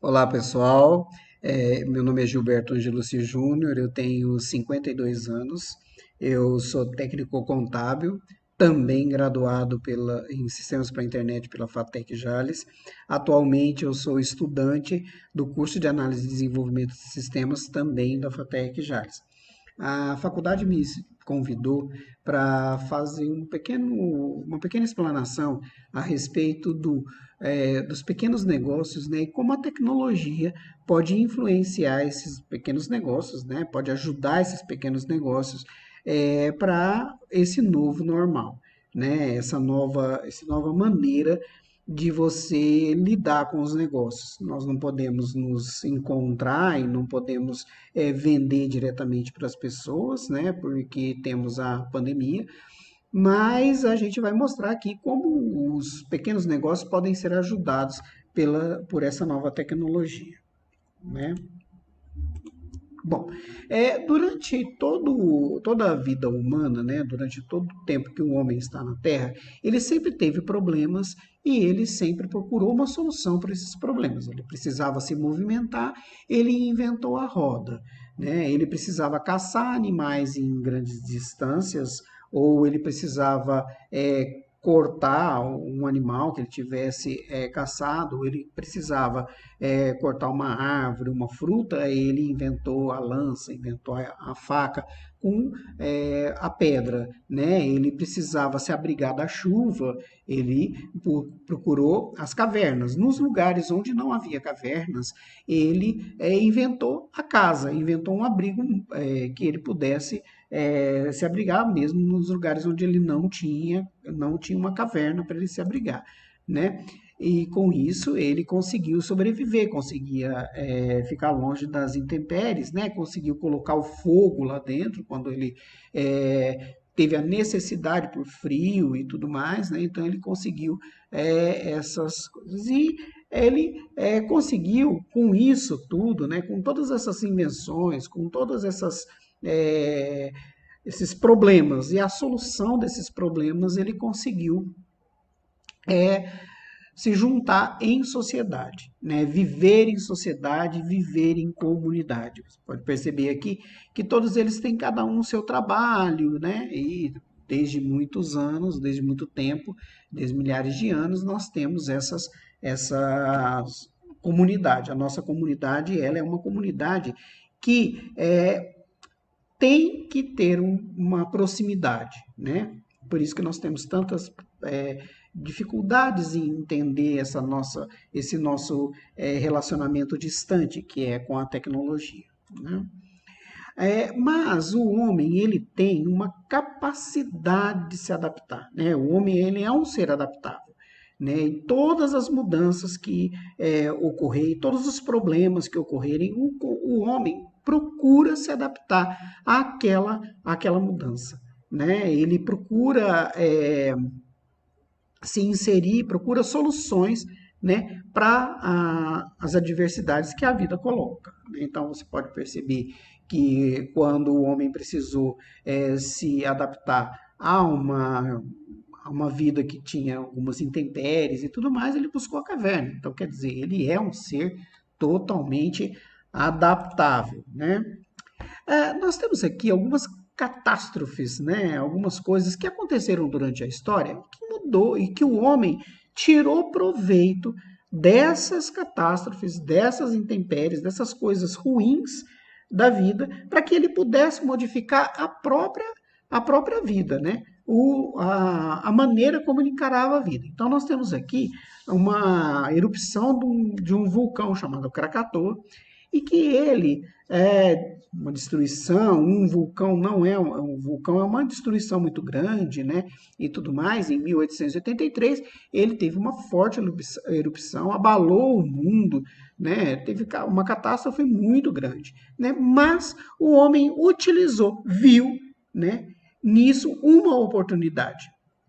Olá, pessoal. Meu nome é Gilberto Angelucci Júnior, eu tenho 52 anos, eu sou técnico contábil, também graduado em Sistemas para a Internet pela FATEC Jales. Atualmente eu sou estudante do curso de Análise e Desenvolvimento de Sistemas também da FATEC Jales. A faculdade me convidou para fazer uma pequena explanação a respeito dos pequenos negócios, né, e como a tecnologia pode influenciar esses pequenos negócios, né, pode ajudar esses pequenos negócios para esse novo normal, né, essa nova maneira de você lidar com os negócios. Nós não podemos nos encontrar e não podemos vender diretamente para as pessoas, né? Porque temos a pandemia, mas a gente vai mostrar aqui como os pequenos negócios podem ser ajudados por essa nova tecnologia, né? Bom, durante toda a vida humana, né, durante todo o tempo que o homem está na Terra, ele sempre teve problemas e ele sempre procurou uma solução para esses problemas. Ele precisava se movimentar, ele inventou a roda, né? Ele precisava caçar animais em grandes distâncias ou ele precisava cortar um animal que ele tivesse caçado, ou ele precisava cortar uma árvore, uma fruta, ele inventou a lança, inventou a faca com a pedra, né? Ele precisava se abrigar da chuva, ele procurou as cavernas. Nos lugares onde não havia cavernas, ele inventou a casa, inventou um abrigo que ele pudesse se abrigar mesmo nos lugares onde ele não tinha uma caverna para ele se abrigar, né? E com isso ele conseguiu sobreviver, conseguia ficar longe das intempéries, né? Conseguiu colocar o fogo lá dentro quando ele teve a necessidade por frio e tudo mais, né? Então ele conseguiu essas coisas e ele conseguiu com isso tudo, né? Com todas essas invenções, com todas é, esses problemas e a solução desses problemas ele conseguiu se juntar em sociedade, né? Viver em sociedade, viver em comunidade. Você pode perceber aqui que todos eles têm cada um o seu trabalho, né? E desde muitos anos, desde muito tempo, desde milhares de anos, nós temos essas comunidade. A nossa comunidade, ela é uma comunidade que tem que ter uma proximidade, né? Por isso que nós temos tantas dificuldades em entender esse nosso relacionamento distante que é com a tecnologia, né? Mas o homem ele tem uma capacidade de se adaptar, né? O homem ele é um ser adaptável, né? E todas as mudanças que ocorrerem, todos os problemas que ocorrerem, o homem procura se adaptar àquela mudança, né? Ele procura se inserir, procura soluções, né, para as adversidades que a vida coloca. Então você pode perceber que quando o homem precisou se adaptar a uma vida que tinha algumas intempéries e tudo mais, ele buscou a caverna. Então, quer dizer, ele é um ser totalmente adaptável, né? Nós temos aqui algumas catástrofes, né? Algumas coisas que aconteceram durante a história que mudou e que o homem tirou proveito dessas catástrofes, dessas intempéries, dessas coisas ruins da vida, para que ele pudesse modificar a própria vida, né? A maneira como ele encarava a vida. Então, nós temos aqui uma erupção de um vulcão chamado Krakatoa, e que ele uma destruição, um vulcão não é um vulcão, é uma destruição muito grande, né? E tudo mais. Em 1883, ele teve uma forte erupção, abalou o mundo, né? Teve uma catástrofe muito grande, né? Mas o homem utilizou, viu, né? Nisso uma oportunidade.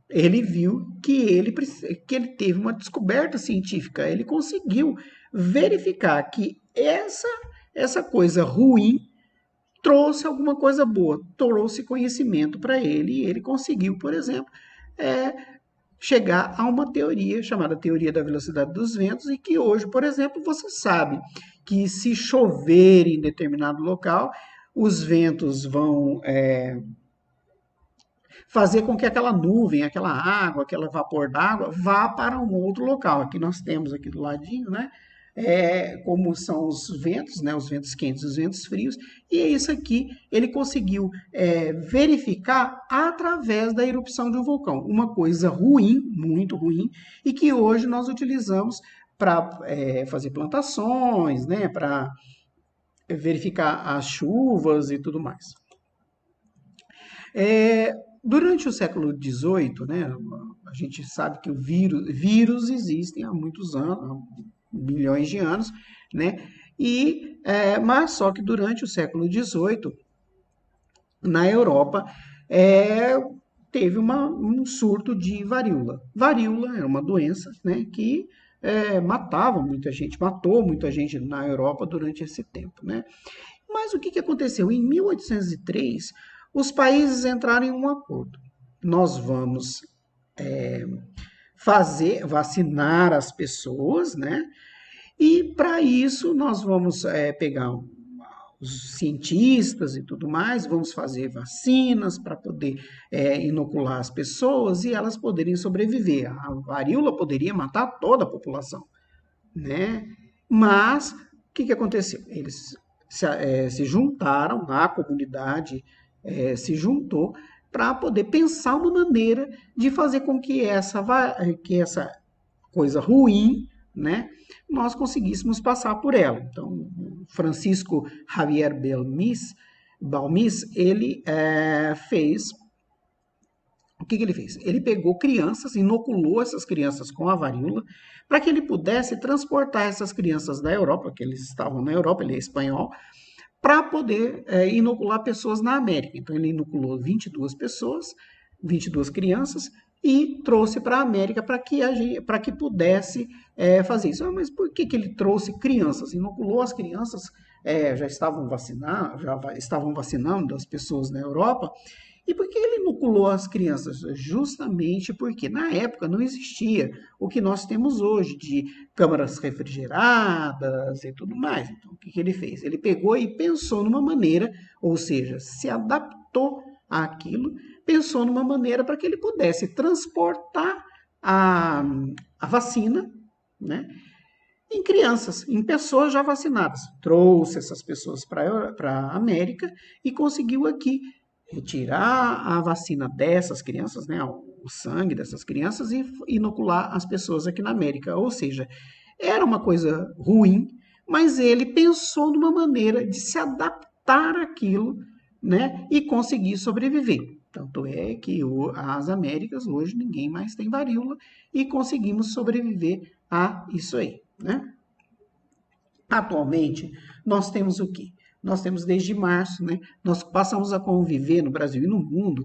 Ele viu que ele teve uma descoberta científica, ele conseguiu verificar que essa coisa ruim trouxe alguma coisa boa, trouxe conhecimento para ele e ele conseguiu, por exemplo, chegar a uma teoria chamada teoria da velocidade dos ventos e que hoje, por exemplo, você sabe que se chover em determinado local, os ventos vão fazer com que aquela nuvem, aquela água, aquele vapor d'água vá para um outro local. Aqui nós temos aqui do ladinho, né? Como são os ventos, né? Os ventos quentes e os ventos frios. E é isso aqui ele conseguiu verificar através da erupção de um vulcão. Uma coisa ruim, muito ruim, e que hoje nós utilizamos para fazer plantações, né? Para verificar as chuvas e tudo mais. Durante o século XVIII, né, a gente sabe que o vírus existem há muitos anos, há milhões de anos, né? Mas só que durante o século XVIII, na Europa, teve um surto de varíola. Varíola era uma doença, né, que matava muita gente, matou muita gente na Europa durante esse tempo, né? Mas o que aconteceu? Em 1803, os países entraram em um acordo. Nós vamos vacinar as pessoas, né? E para isso nós vamos pegar os cientistas e tudo mais, vamos fazer vacinas para poder inocular as pessoas e elas poderem sobreviver. A varíola poderia matar toda a população, né? Mas o que aconteceu? Eles se juntaram, a comunidade se juntou para poder pensar uma maneira de fazer com que essa coisa ruim, né, nós conseguíssemos passar por ela. Então, Francisco Javier Balmis, ele fez... O que ele fez? Ele pegou crianças, inoculou essas crianças com a varíola, para que ele pudesse transportar essas crianças da Europa, que eles estavam na Europa, ele é espanhol, para poder inocular pessoas na América. Então, ele inoculou 22 pessoas, 22 crianças, e trouxe para a América para que pudesse fazer isso. Mas por que ele trouxe crianças? Inoculou as crianças, já estavam vacinando as pessoas na Europa. E por que ele inoculou as crianças? Justamente porque na época não existia o que nós temos hoje de câmaras refrigeradas e tudo mais. Então, o que ele fez? Ele pegou e pensou numa maneira, ou seja, se adaptou àquilo, pensou numa maneira para que ele pudesse transportar a vacina, né, em crianças, em pessoas já vacinadas. Trouxe essas pessoas para a América e conseguiu aqui retirar a vacina dessas crianças, né, o sangue dessas crianças e inocular as pessoas aqui na América. Ou seja, era uma coisa ruim, mas ele pensou numa maneira de se adaptar àquilo, né, e conseguir sobreviver. Tanto é que as Américas hoje ninguém mais tem varíola e conseguimos sobreviver a isso aí, né? Atualmente, nós temos o quê? Nós temos desde março, né? Nós passamos a conviver no Brasil e no mundo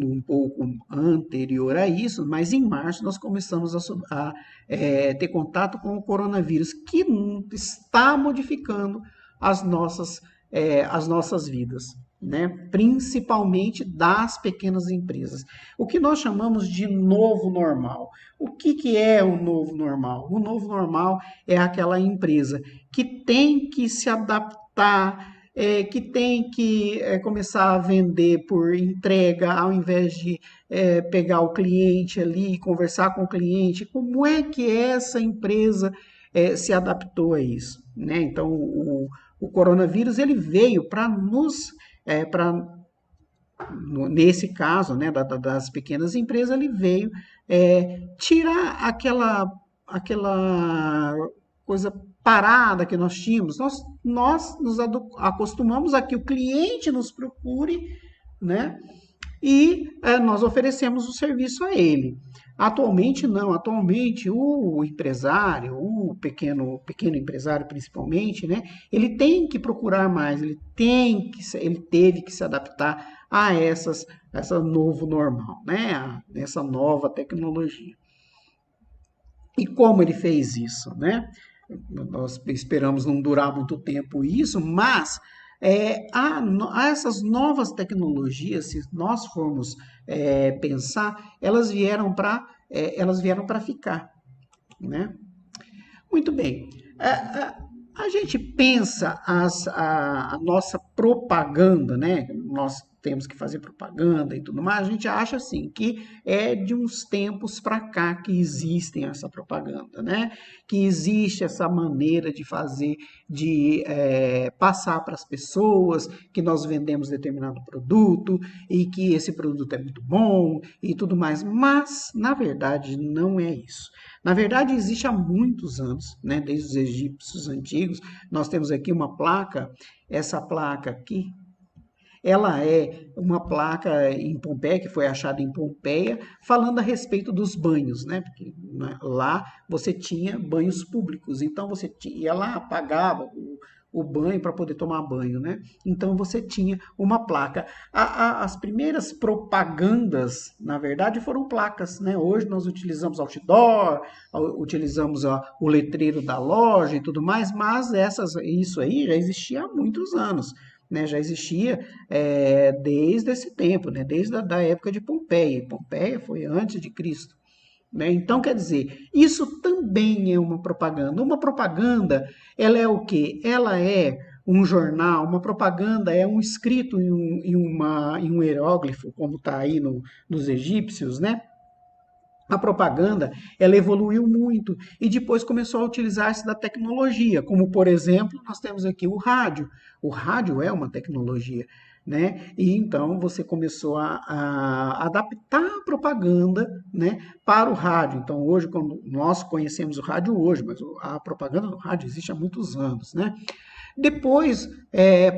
um pouco anterior a isso, mas em março nós começamos a ter contato com o coronavírus, que está modificando as nossas vidas, né? Principalmente das pequenas empresas. O que nós chamamos de novo normal. O que é o novo normal? O novo normal é aquela empresa que tem que se adaptar, que tem que começar a vender por entrega, ao invés de pegar o cliente ali e conversar com o cliente. Como é que essa empresa se adaptou a isso, né? Então, o coronavírus ele veio para nos, nesse caso, né, das pequenas empresas, ele veio tirar aquela coisa parada que nós tínhamos. Nós nos acostumamos a que o cliente nos procure, né? E nós oferecemos o serviço a ele. Atualmente não, atualmente o empresário, o pequeno empresário principalmente, né, ele tem que procurar mais, ele teve que se adaptar a essa novo normal, né, essa nova tecnologia. E como ele fez isso, né? Nós esperamos não durar muito tempo isso, mas a essas novas tecnologias, se nós formos pensar, elas vieram para ficar, né? Muito bem. A gente pensa a nossa propaganda, né? Nós temos que fazer propaganda e tudo mais. A gente acha assim que é de uns tempos para cá que existem essa propaganda, né? Que existe essa maneira de fazer, de passar para as pessoas que nós vendemos determinado produto e que esse produto é muito bom e tudo mais. Mas, na verdade, não é isso. Na verdade, existe há muitos anos, né, desde os egípcios antigos. Nós temos aqui uma placa, essa placa aqui, ela é uma placa em Pompeia, que foi achada em Pompeia, falando a respeito dos banhos, né? Porque lá você tinha banhos públicos, então você ia lá, pagava o banho para poder tomar banho, né? Então você tinha uma placa. As primeiras propagandas, na verdade, foram placas, né? Hoje nós utilizamos outdoor, utilizamos o letreiro da loja e tudo mais, mas isso aí já existia há muitos anos. Né, já existia desde esse tempo, né, desde a da época de Pompeia. Pompeia foi antes de Cristo. Né? Então, quer dizer, isso também é uma propaganda. Uma propaganda, ela é o quê? Ela é um jornal, uma propaganda é um escrito em um hieróglifo, como está aí nos egípcios, né? A propaganda, ela evoluiu muito e depois começou a utilizar-se da tecnologia, como, por exemplo, nós temos aqui o rádio. O rádio é uma tecnologia, né? E então você começou a adaptar a propaganda, né, para o rádio. Então, hoje, quando nós conhecemos o rádio hoje, mas a propaganda no rádio existe há muitos anos, né? Depois,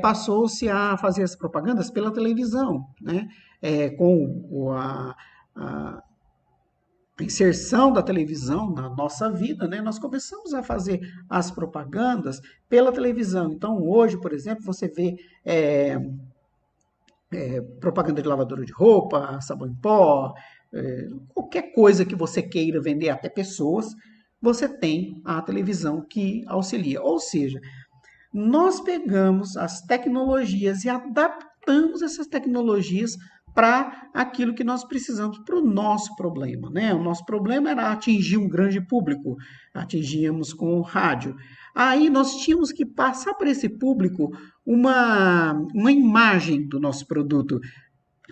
passou-se a fazer as propagandas pela televisão, né? Com a inserção da televisão na nossa vida, né, nós começamos a fazer as propagandas pela televisão. Então, hoje, por exemplo, você vê propaganda de lavadora de roupa, sabão em pó, qualquer coisa que você queira vender, até pessoas, você tem a televisão que auxilia. Ou seja, nós pegamos as tecnologias e adaptamos essas tecnologias para aquilo que nós precisamos, para o nosso problema. Né? O nosso problema era atingir um grande público, atingíamos com o rádio. Aí nós tínhamos que passar para esse público uma imagem do nosso produto.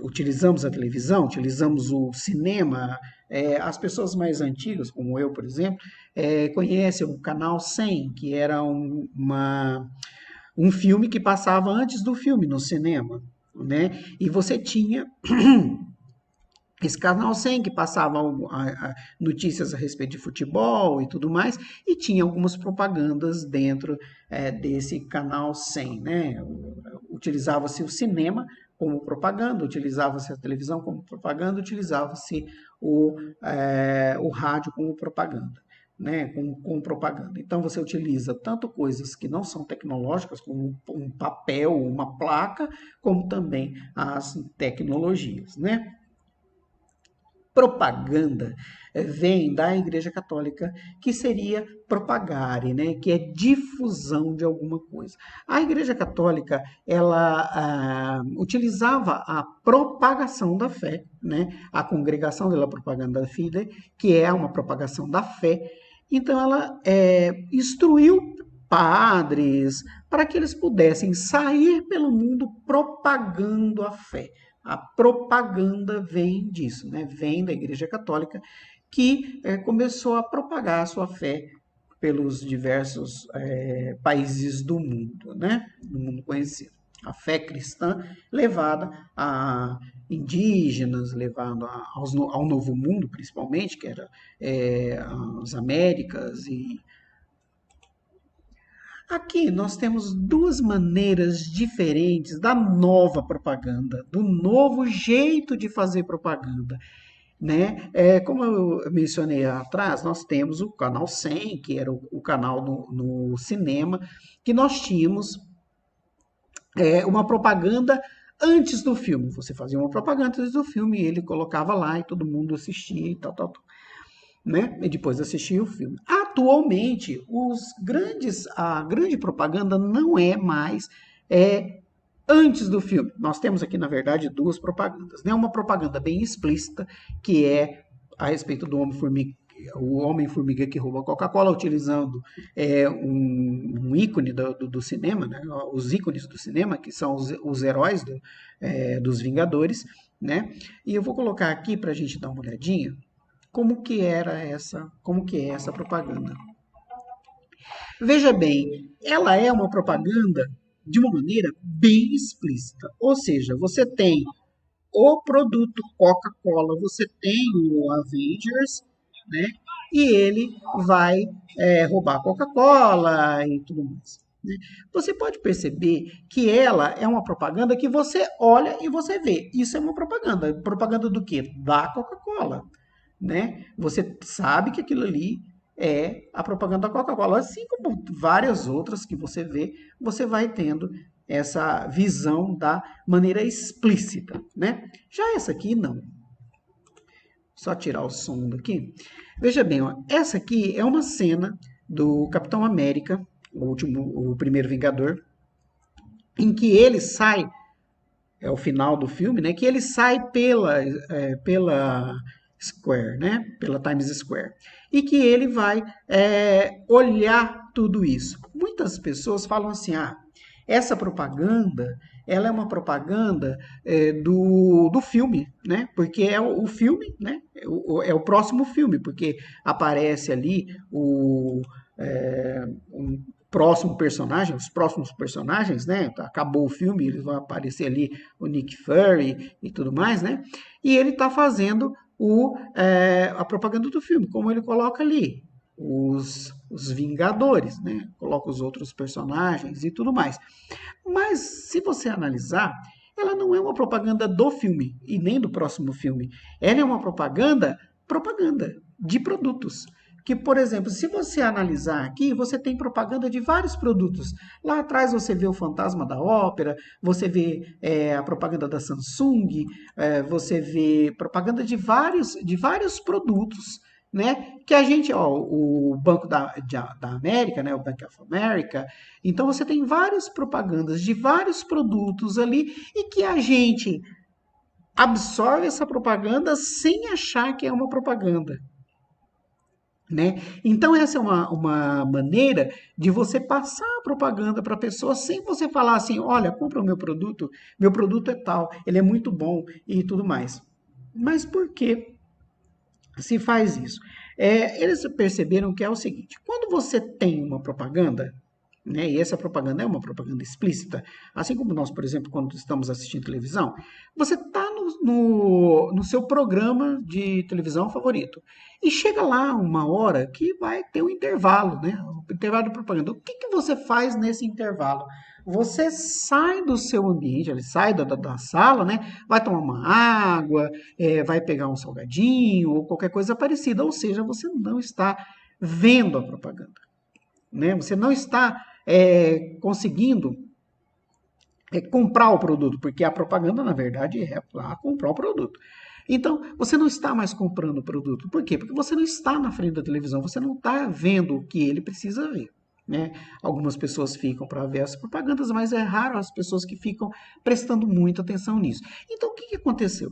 Utilizamos a televisão, utilizamos o cinema. As pessoas mais antigas, como eu, por exemplo, conhecem o Canal 100, que era um filme que passava antes do filme no cinema, né? E você tinha esse Canal 100 que passava notícias a respeito de futebol e tudo mais, e tinha algumas propagandas dentro desse Canal 100, né? Utilizava-se o cinema como propaganda, utilizava-se a televisão como propaganda, utilizava-se o rádio como propaganda. Né, com propaganda. Então você utiliza tanto coisas que não são tecnológicas, como um papel, uma placa, como também as tecnologias. Né? Propaganda vem da Igreja Católica, que seria propagare, né? Que é difusão de alguma coisa. A Igreja Católica, ela utilizava a propagação da fé, né? A Congregação da Propaganda Fide, que é uma propagação da fé. Então, ela instruiu padres para que eles pudessem sair pelo mundo propagando a fé. A propaganda vem disso, né? Vem da Igreja Católica, que começou a propagar a sua fé pelos diversos países do mundo, né? Do mundo conhecido. A fé cristã levada a indígenas, levada ao Novo Mundo, principalmente, que era as Américas e aqui nós temos duas maneiras diferentes da nova propaganda, do novo jeito de fazer propaganda. Né? Como eu mencionei atrás, nós temos o canal 100, que era o canal no cinema, que nós tínhamos uma propaganda antes do filme. Você fazia uma propaganda antes do filme, ele colocava lá e todo mundo assistia e tal, tal, tal. Né? E depois assistir o filme. Atualmente, a grande propaganda não é mais antes do filme. Nós temos aqui, na verdade, duas propagandas, né? Uma propaganda bem explícita, que é a respeito do Homem-Formiga, o Homem-Formiga que rouba a Coca-Cola, utilizando um ícone do cinema, né? Os ícones do cinema, que são os heróis dos Vingadores, né? E eu vou colocar aqui para a gente dar uma olhadinha como que é essa propaganda. Veja bem, ela é uma propaganda de uma maneira bem explícita. Ou seja, você tem o produto Coca-Cola, você tem o Avengers, né? E ele vai roubar a Coca-Cola e tudo mais. Né? Você pode perceber que ela é uma propaganda que você olha e você vê. Isso é uma propaganda. Propaganda do quê? Da Coca-Cola. Né? Você sabe que aquilo ali é a propaganda da Coca-Cola, assim como várias outras que você vê, você vai tendo essa visão da maneira explícita, né? Já essa aqui não. Só tirar o som daqui. Veja bem, ó, essa aqui é uma cena do Capitão América, o primeiro Vingador, em que ele sai, é o final do filme, né? Que ele sai pela Square, né? Pela Times Square. E que ele vai olhar tudo isso. Muitas pessoas falam assim, essa propaganda, ela é uma propaganda do filme, né? Porque é o filme, né? É o próximo filme, porque aparece ali um próximo personagem, os próximos personagens, né? Acabou o filme, eles vão aparecer ali o Nick Fury e tudo mais, né? E ele está fazendo a propaganda do filme, como ele coloca ali, os Vingadores, né? Coloca os outros personagens e tudo mais. Mas, se você analisar, ela não é uma propaganda do filme e nem do próximo filme. Ela é uma propaganda de produtos. Que, por exemplo, se você analisar aqui, você tem propaganda de vários produtos. Lá atrás você vê o Fantasma da Ópera, você vê a propaganda da Samsung, você vê propaganda de vários produtos, né? Que a gente, ó, o Banco da América, né? O Bank of America. Então você tem várias propagandas de vários produtos ali e que a gente absorve essa propaganda sem achar que é uma propaganda. Né? Então, essa é uma maneira de você passar a propaganda para a pessoa sem você falar assim: olha, compra o meu produto é tal, ele é muito bom e tudo mais. Mas por que se faz isso? Eles perceberam que é o seguinte: quando você tem uma propaganda, né, e essa propaganda é uma propaganda explícita, assim como nós, por exemplo, quando estamos assistindo televisão, você está no seu programa de televisão favorito. E chega lá uma hora que vai ter um intervalo, né? Um intervalo de propaganda. O que você faz nesse intervalo? Você sai do seu ambiente, ele sai da sala, né? Vai tomar uma água, vai pegar um salgadinho ou qualquer coisa parecida. Ou seja, você não está vendo a propaganda, né? Você não está conseguindo comprar o produto, porque a propaganda, na verdade, é para comprar o produto. Então, você não está mais comprando o produto. Por quê? Porque você não está na frente da televisão, você não está vendo o que ele precisa ver. Né? Algumas pessoas ficam para ver as propagandas, mas é raro as pessoas que ficam prestando muita atenção nisso. Então, o que aconteceu?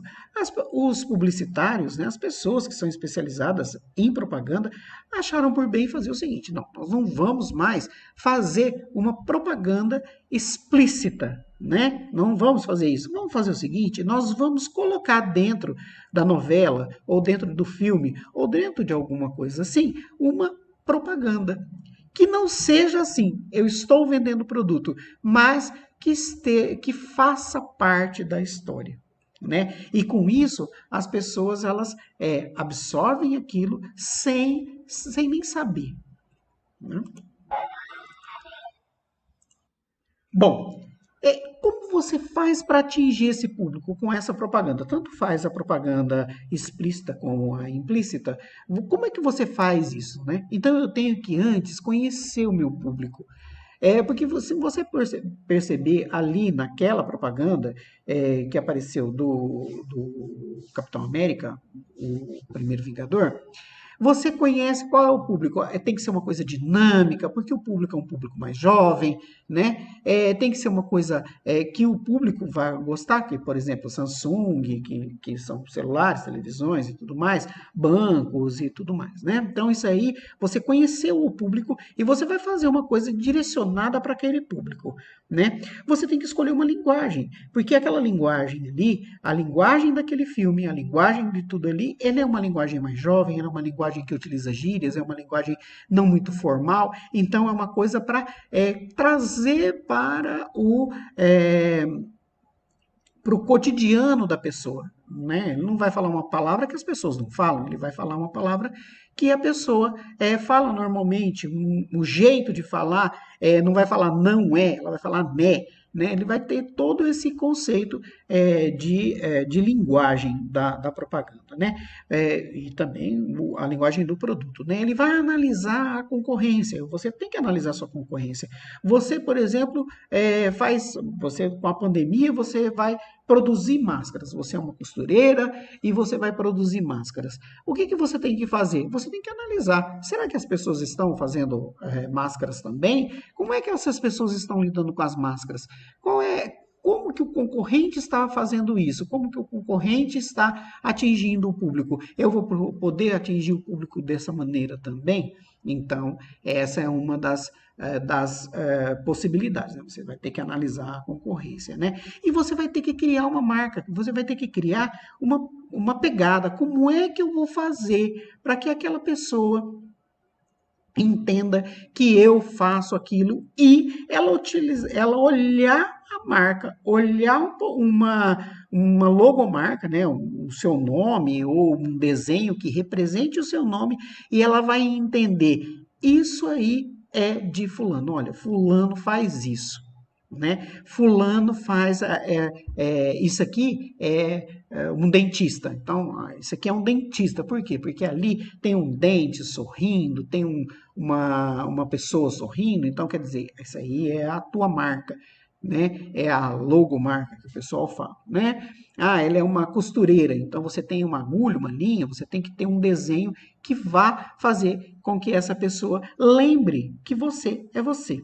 Os publicitários, né, as pessoas que são especializadas em propaganda, acharam por bem fazer o seguinte: não, nós não vamos mais fazer uma propaganda explícita. Né? Não vamos fazer isso. Vamos fazer o seguinte: nós vamos colocar dentro da novela, ou dentro do filme, ou dentro de alguma coisa assim, uma propaganda que não seja assim, eu estou vendendo produto, mas que faça parte da história. Né? E com isso, as pessoas elas absorvem aquilo sem nem saber. Né? Bom, como você faz para atingir esse público com essa propaganda? Tanto faz a propaganda explícita como a implícita. Como é que você faz isso, né? Então eu tenho que antes conhecer o meu público. Porque você perceber ali naquela propaganda que apareceu do Capitão América, o primeiro Vingador, Você conhece qual é o público. Tem que ser uma coisa dinâmica, porque o público é um público mais jovem, né? Tem que ser uma coisa que o público vai gostar, que, por exemplo, Samsung, que são celulares, televisões e tudo mais, bancos e tudo mais, né? Então, isso aí, você conheceu o público e você vai fazer uma coisa direcionada para aquele público, né? Você tem que escolher uma linguagem, porque aquela linguagem ali, a linguagem daquele filme, a linguagem de tudo ali, ele é uma linguagem mais jovem, é uma linguagem que utiliza gírias, é uma linguagem não muito formal, então é uma coisa para trazer para o cotidiano da pessoa, né? Ele não vai falar uma palavra que as pessoas não falam, ele vai falar uma palavra que a pessoa fala normalmente, o jeito de falar, não vai falar não é, ela vai falar né? Ele vai ter todo esse conceito de linguagem da propaganda, né? E também a linguagem do produto, né? Ele vai analisar a concorrência, você tem que analisar a sua concorrência. Você, por exemplo, você com a pandemia, você vai produzir máscaras. Você é uma costureira e você vai produzir máscaras. O que você tem que fazer? Você tem que analisar. Será que as pessoas estão fazendo máscaras também? Como é que essas pessoas estão lidando com as máscaras? Como que o concorrente está fazendo isso? Como que o concorrente está atingindo o público? Eu vou poder atingir o público dessa maneira também? Então, essa é uma das possibilidades, né? Você vai ter que analisar a concorrência, né? E você vai ter que criar uma marca, você vai ter que criar uma pegada. Como é que eu vou fazer para que aquela pessoa entenda que eu faço aquilo e ela olhar a marca, olhar uma logomarca, né, o seu nome ou um desenho que represente o seu nome e ela vai entender isso aí é de fulano. Olha, fulano faz isso, né? Fulano faz isso aqui é um dentista. Então, isso aqui é um dentista. Por quê? Porque ali tem um dente sorrindo, tem uma pessoa sorrindo. Então, quer dizer, essa aí é a tua marca, né? É a logomarca que o pessoal fala, né? Ah, ela é uma costureira. Então, você tem uma agulha, uma linha, você tem que ter um desenho que vá fazer com que essa pessoa lembre que você é você,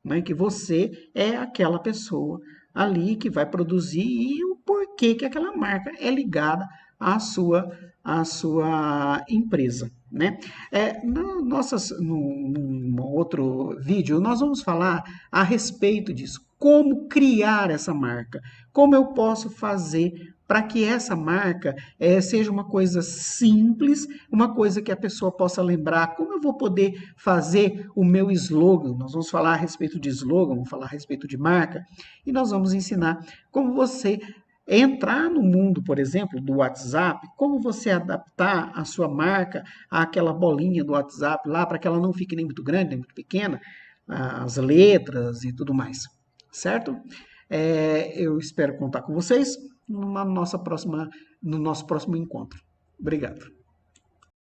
né? Que você é aquela pessoa ali que vai produzir e o porquê que aquela marca é ligada à sua empresa, né? Num outro vídeo, nós vamos falar a respeito disso. Como criar essa marca? Como eu posso fazer para que essa marca seja uma coisa simples, uma coisa que a pessoa possa lembrar? Como eu vou poder fazer o meu slogan? Nós vamos falar a respeito de slogan, vamos falar a respeito de marca, e nós vamos ensinar como você entrar no mundo, por exemplo, do WhatsApp, como você adaptar a sua marca àquela bolinha do WhatsApp lá, para que ela não fique nem muito grande, nem muito pequena, as letras e tudo mais, certo? Eu espero contar com vocês no nosso próximo encontro. Obrigado.